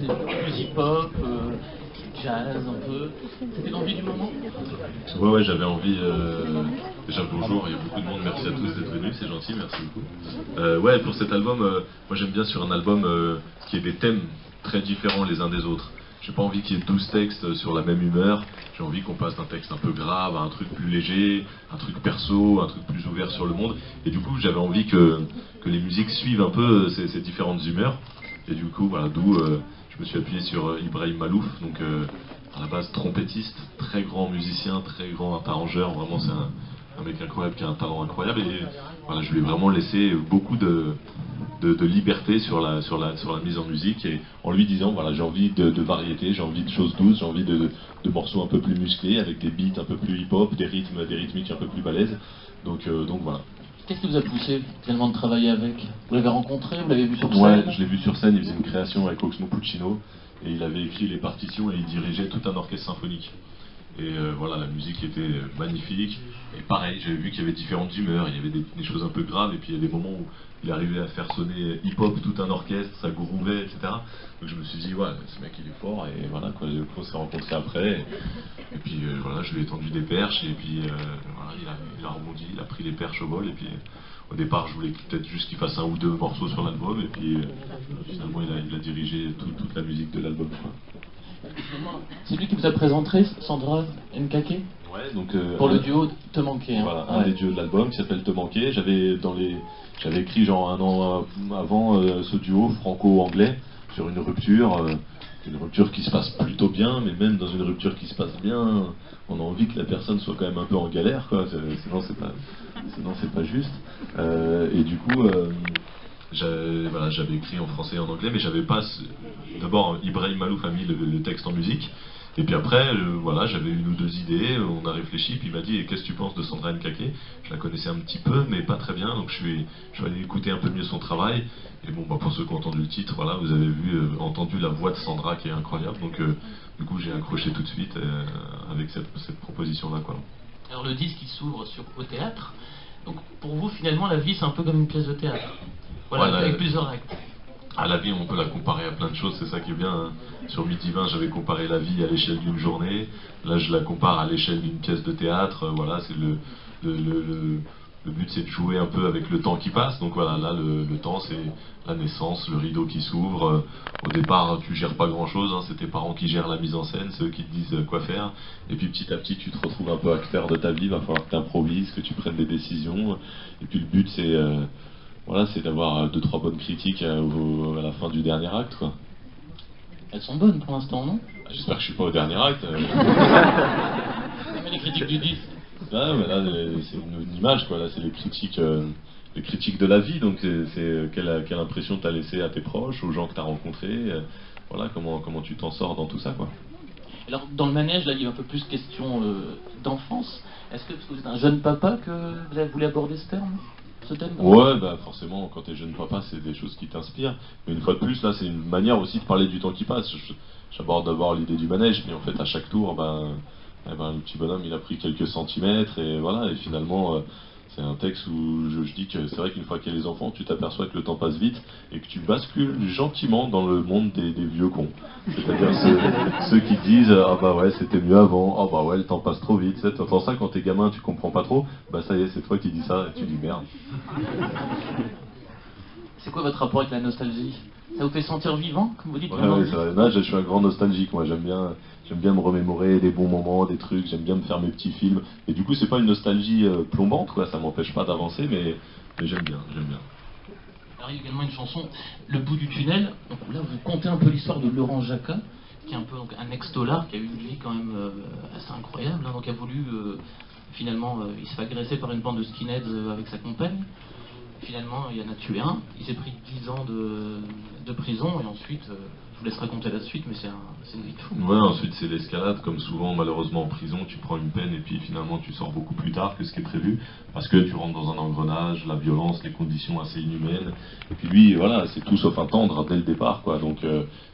très plus hip-hop, jazz un peu. C'était l'envie du moment? Ouais, j'avais envie. Déjà bonjour, il y a beaucoup de monde, merci à tous d'être venus, c'est gentil, merci beaucoup. Ouais, pour cet album, moi j'aime bien sur un album qui ait des thèmes très différents les uns des autres. J'ai pas envie qu'il y ait 12 textes sur la même humeur, j'ai envie qu'on passe d'un texte un peu grave à un truc plus léger, un truc perso, un truc plus ouvert sur le monde. Et du coup, j'avais envie que les musiques suivent un peu ces différentes humeurs. Et du coup, voilà, d'où je me suis appuyé sur Ibrahim Malouf, donc à la base trompettiste, très grand musicien, très grand arrangeur, vraiment c'est un mec incroyable qui a un talent incroyable. Et voilà, je lui ai vraiment laissé beaucoup de liberté sur la mise en musique, et en lui disant voilà, j'ai envie de variété, j'ai envie de choses douces, j'ai envie de morceaux un peu plus musclés avec des beats un peu plus hip-hop, des rythmiques un peu plus balèzes, donc voilà. Qu'est-ce qui vous a poussé finalement de travailler avec? Vous l'avez rencontré, vous l'avez vu sur scène? Ouais, je l'ai vu sur scène, il faisait une création avec Oxmo Puccino et il avait écrit les partitions et il dirigeait tout un orchestre symphonique. Et voilà, la musique était magnifique. Et pareil, j'avais vu qu'il y avait différentes humeurs, il y avait des choses un peu graves, et puis il y a des moments où il arrivait à faire sonner hip-hop tout un orchestre, ça grouvait, etc. Donc je me suis dit, ouais, ce mec il est fort, et voilà, quoi, on s'est rencontrés après. Et puis voilà, je lui ai tendu des perches, et puis voilà, il a rebondi, il a pris les perches au vol, et puis au départ je voulais peut-être juste qu'il fasse un ou deux morceaux sur l'album, et puis finalement il a dirigé toute la musique de l'album. C'est lui qui vous a présenté Sandra Nkake? Ouais, donc pour le duo Te Manquer. Hein. Voilà, un des duos de l'album qui s'appelle Te Manquer. J'avais écrit genre un an avant ce duo franco-anglais sur une rupture qui se passe plutôt bien, mais même dans une rupture qui se passe bien, on a envie que la personne soit quand même un peu en galère, quoi. Sinon c'est pas juste. Et du coup, j'avais écrit en français et en anglais, mais j'avais pas. D'abord, Ibrahim Malouf a mis le texte en musique. Et puis après, voilà, j'avais une ou deux idées, on a réfléchi, puis il m'a dit qu'est-ce que tu penses de Sandra Nkake? Je la connaissais un petit peu, mais pas très bien, donc je suis allé écouter un peu mieux son travail. Et bon, bah, pour ceux qui ont entendu le titre, voilà, vous avez entendu la voix de Sandra qui est incroyable, donc du coup j'ai accroché tout de suite avec cette proposition-là, quoi. Alors le disque il s'ouvre au théâtre, donc pour vous finalement la vie c'est un peu comme une pièce de théâtre, voilà, avec plusieurs actes. À la vie, on peut la comparer à plein de choses, c'est ça qui est bien. Hein. Sur Midi 20, j'avais comparé la vie à l'échelle d'une journée. Là, je la compare à l'échelle d'une pièce de théâtre. Voilà, c'est le but, c'est de jouer un peu avec le temps qui passe. Donc voilà, là, le temps, c'est la naissance, le rideau qui s'ouvre. Au départ, tu gères pas grand-chose. Hein. C'est tes parents qui gèrent la mise en scène, c'est eux qui te disent quoi faire. Et puis petit à petit, tu te retrouves un peu acteur de ta vie. Il va falloir que tu improvises, que tu prennes des décisions. Et puis le but, c'est... voilà, c'est d'avoir 2-3 bonnes critiques à la fin du dernier acte, quoi. Elles sont bonnes pour l'instant, non? J'espère que je suis pas au dernier acte. Mais les critiques du disque. Là, c'est une image, quoi. Là, c'est les critiques de la vie. Donc, c'est quelle impression t'as laissé à tes proches, aux gens que t'as rencontrés. Voilà, comment tu t'en sors dans tout ça, quoi. Alors, dans le manège, là, il y a un peu plus question d'enfance. Est-ce que, parce que vous êtes un jeune papa, que vous avez voulu aborder ce terme? Ouais, bah forcément, quand t'es jeune papa, c'est des choses qui t'inspirent. Mais une fois de plus, là, c'est une manière aussi de parler du temps qui passe. J'aborde d'abord l'idée du manège, mais en fait, à chaque tour, le petit bonhomme, il a pris quelques centimètres, et voilà, et finalement, c'est un texte où je dis que c'est vrai qu'une fois qu'il y a les enfants, tu t'aperçois que le temps passe vite, et que tu bascules gentiment dans le monde des vieux cons. C'est-à-dire ceux qui disent « Ah bah ouais, c'était mieux avant, ah bah ouais, le temps passe trop vite ». T'entends ça quand t'es gamin, tu comprends pas trop, bah ça y est, c'est toi qui dis ça, et tu dis « Merde ». C'est quoi votre rapport avec la nostalgie? Ça vous fait sentir vivant, comme vous dites? Ouais, c'est vrai. Là, je suis un grand nostalgique, moi, j'aime bien me remémorer des bons moments, des trucs, j'aime bien me faire mes petits films. Et du coup, c'est pas une nostalgie plombante, quoi, ça m'empêche pas d'avancer, mais j'aime bien. Alors, il y a également une chanson, Le bout du tunnel. Donc là, vous contez un peu l'histoire de Laurent Jacquat, qui est un peu donc, un ex-dollar, qui a eu une vie quand même assez incroyable, hein, donc a voulu, finalement, il se fait agresser par une bande de skinheads avec sa compagne. Finalement, il en a tué un, il s'est pris 10 ans de prison, et ensuite, je vous laisse raconter la suite, mais c'est une vie de fou. Ouais, ensuite c'est l'escalade, comme souvent malheureusement en prison, tu prends une peine et puis finalement tu sors beaucoup plus tard que ce qui est prévu, parce que tu rentres dans un engrenage, la violence, les conditions assez inhumaines, et puis lui, voilà, c'est tout sauf un tendre dès le départ, quoi, donc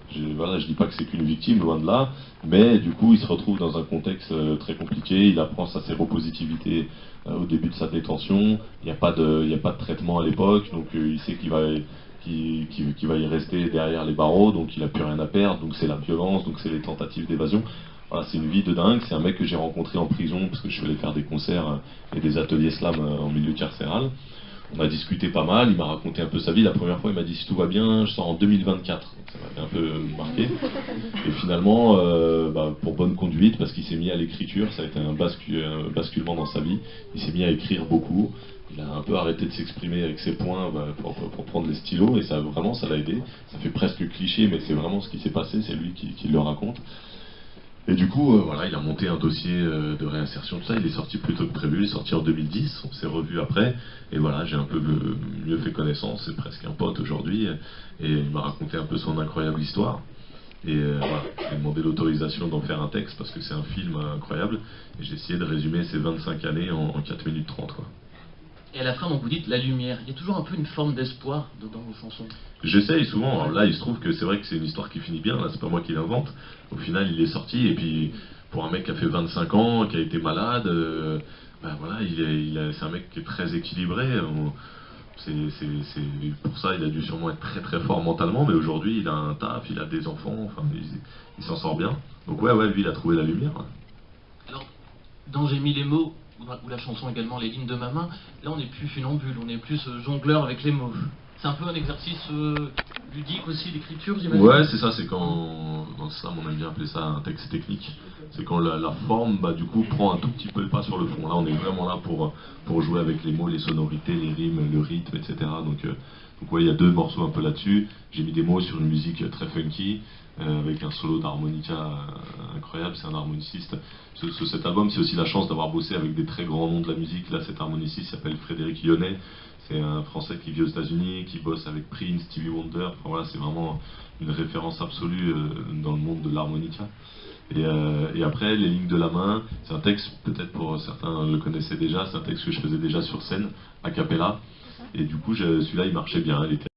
je dis pas que c'est qu'une victime, loin de là, mais du coup il se retrouve dans un contexte très compliqué, il apprend sa séropositivité au début de sa détention, il n'y a pas de traitement à l'époque, donc il sait qu'il qui va y rester derrière les barreaux, donc il a plus rien à perdre, donc c'est la violence, donc c'est les tentatives d'évasion. Voilà, c'est une vie de dingue, c'est un mec que j'ai rencontré en prison parce que je suis allé faire des concerts et des ateliers slam en milieu carcéral. On a discuté pas mal, il m'a raconté un peu sa vie. La première fois, il m'a dit si tout va bien, je sors en 2024. Donc ça m'avait un peu marqué. Et finalement, pour bonne conduite, parce qu'il s'est mis à l'écriture, ça a été un basculement dans sa vie. Il s'est mis à écrire beaucoup. Il a un peu arrêté de s'exprimer avec ses poings pour prendre les stylos, et ça vraiment, ça l'a aidé. Ça fait presque cliché, mais c'est vraiment ce qui s'est passé, c'est lui qui le raconte. Et du coup, voilà, il a monté un dossier de réinsertion, tout ça. Il est sorti plus tôt que prévu, il est sorti en 2010, on s'est revu après, et voilà, j'ai un peu mieux fait connaissance, c'est presque un pote aujourd'hui, et il m'a raconté un peu son incroyable histoire. Et voilà, j'ai demandé l'autorisation d'en faire un texte, parce que c'est un film incroyable, et j'ai essayé de résumer ces 25 années en 4 minutes 30, quoi. Et à la fin, donc, vous dites la lumière. Il y a toujours un peu une forme d'espoir dans vos chansons. J'essaye souvent. Alors là, il se trouve que c'est vrai que c'est une histoire qui finit bien. Là, c'est pas moi qui l'invente. Au final, il est sorti. Et puis, pour un mec qui a fait 25 ans, qui a été malade, voilà, c'est un mec qui est très équilibré. Pour ça, il a dû sûrement être très très fort mentalement. Mais aujourd'hui, il a un taf, il a des enfants. Enfin, il s'en sort bien. Donc ouais, lui, il a trouvé la lumière. Alors, dans J'ai mis les mots, ou la chanson également, les lignes de ma main, là on n'est plus funambule, on est plus jongleur avec les mots. C'est un peu un exercice ludique aussi d'écriture, j'imagine. Ouais, c'est ça, c'est quand, dans le slam on aime bien appeler ça un texte technique. C'est quand la forme, du coup, prend un tout petit peu le pas sur le fond. Là, on est vraiment là pour jouer avec les mots, les sonorités, les rimes, le rythme, etc. Donc ouais, il y a 2 morceaux un peu là-dessus. J'ai mis des mots sur une musique très funky, avec un solo d'harmonica incroyable. C'est un harmoniciste. Sur cet album, c'est aussi la chance d'avoir bossé avec des très grands noms de la musique. Là, cet harmoniciste s'appelle Frédéric Lyonnais. C'est un Français qui vit aux États-Unis, qui bosse avec Prince, Stevie Wonder. Enfin, voilà, c'est vraiment une référence absolue dans le monde de l'harmonica. Et après, les lignes de la main, c'est un texte, peut-être pour certains le connaissaient déjà, c'est un texte que je faisais déjà sur scène, a cappella. Et du coup, celui-là, il marchait bien.